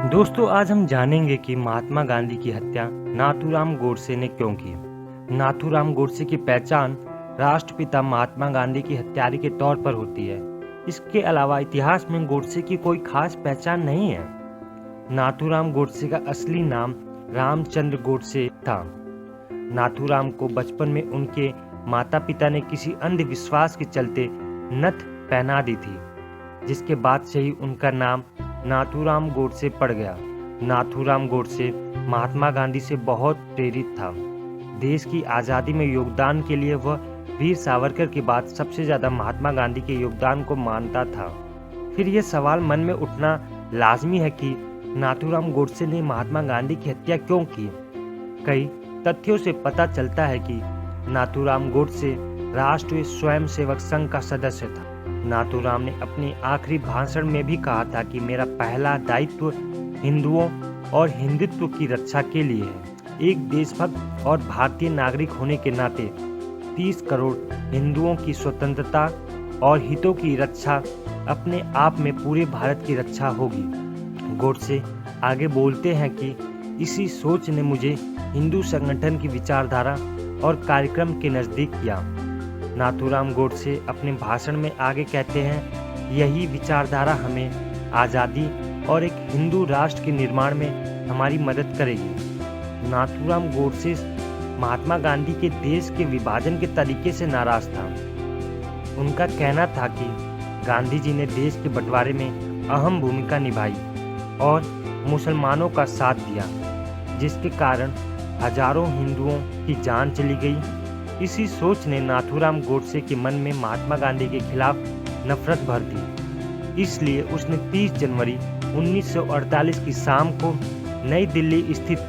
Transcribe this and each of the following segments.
दोस्तों, आज हम जानेंगे कि महात्मा गांधी की हत्या नाथूराम गोडसे ने क्यों की। नाथूराम गोडसे की पहचान राष्ट्रपिता महात्मा गांधी की हत्यारे के तौर पर होती है। इसके अलावा इतिहास में गोडसे की कोई खास पहचान नहीं है। नाथूराम गोडसे का असली नाम रामचंद्र गोडसे था। नाथूराम को बचपन में उनके माता पिता ने किसी अंधविश्वास के चलते नथ पहना दी थी, जिसके बाद से ही उनका नाम नाथूराम गोडसे पड़ गया। नाथूराम गोडसे महात्मा गांधी से बहुत प्रेरित था। देश की आज़ादी में योगदान के लिए वह वीर सावरकर के बाद सबसे ज़्यादा महात्मा गांधी के योगदान को मानता था। फिर यह सवाल मन में उठना लाजमी है कि नाथूराम गोडसे ने महात्मा गांधी की हत्या क्यों की। कई तथ्यों से पता चलता है कि नाथूराम गोडसे राष्ट्रीय स्वयंसेवक संघ का सदस्य था। नाथूराम ने अपने आखिरी भाषण में भी कहा था कि मेरा पहला दायित्व हिंदुओं और हिंदुत्व की रक्षा के लिए है। एक देशभक्त और भारतीय नागरिक होने के नाते 30 करोड़ हिंदुओं की स्वतंत्रता और हितों की रक्षा अपने आप में पूरे भारत की रक्षा होगी। गोडसे आगे बोलते हैं कि इसी सोच ने मुझे हिंदू संगठन की विचारधारा और कार्यक्रम के नज़दीक किया। नाथूराम गोडसे अपने भाषण में आगे कहते हैं, यही विचारधारा हमें आज़ादी और एक हिंदू राष्ट्र के निर्माण में हमारी मदद करेगी। नाथूराम गोडसे महात्मा गांधी के देश के विभाजन के तरीके से नाराज था। उनका कहना था कि गांधी जी ने देश के बंटवारे में अहम भूमिका निभाई और मुसलमानों का साथ दिया, जिसके कारण हजारों हिंदुओं की जान चली गई। इसी सोच ने नाथूराम गोडसे के मन में महात्मा गांधी के खिलाफ नफरत भर दी। इसलिए उसने 30 जनवरी 1948 की शाम को नई दिल्ली स्थित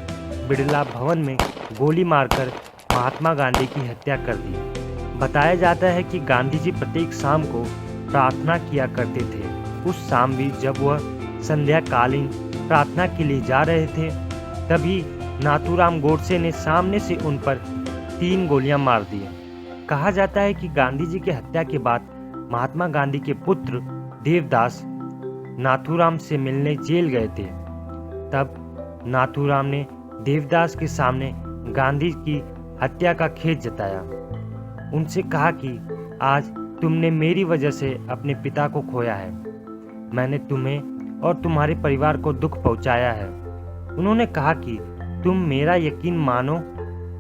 बिड़ला भवन में गोली मारकर महात्मा गांधी की हत्या कर दी। बताया जाता है कि गांधी जी प्रत्येक शाम को प्रार्थना किया करते थे। उस शाम भी जब वह संध्याकालीन प्रार्थना के लिए जा रहे थे, तभी नाथूराम गोडसे ने सामने से उन पर 3 गोलियां मार दी। कहा जाता है कि गांधी जी की हत्या के बाद महात्मा गांधी के पुत्र देवदास नाथूराम से मिलने जेल गए थे। तब नाथूराम ने देवदास के सामने गांधी की हत्या का खेद जताया। उनसे कहा कि आज तुमने मेरी वजह से अपने पिता को खोया है। मैंने तुम्हें और तुम्हारे परिवार को दुख पहुंचाया है। उन्होंने कहा कि तुम मेरा यकीन मानो,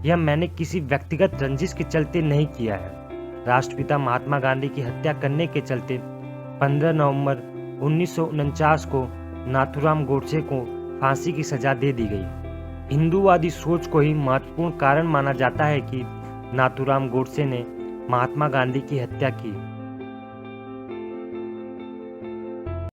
यह मैंने किसी व्यक्तिगत रंजिश के चलते नहीं किया है। राष्ट्रपिता महात्मा गांधी की हत्या करने के चलते 15 नवंबर 1949 को नाथूराम गोडसे को फांसी की सजा दे दी गई। हिंदूवादी सोच को ही महत्वपूर्ण कारण माना जाता है कि नाथूराम गोडसे ने महात्मा गांधी की हत्या की।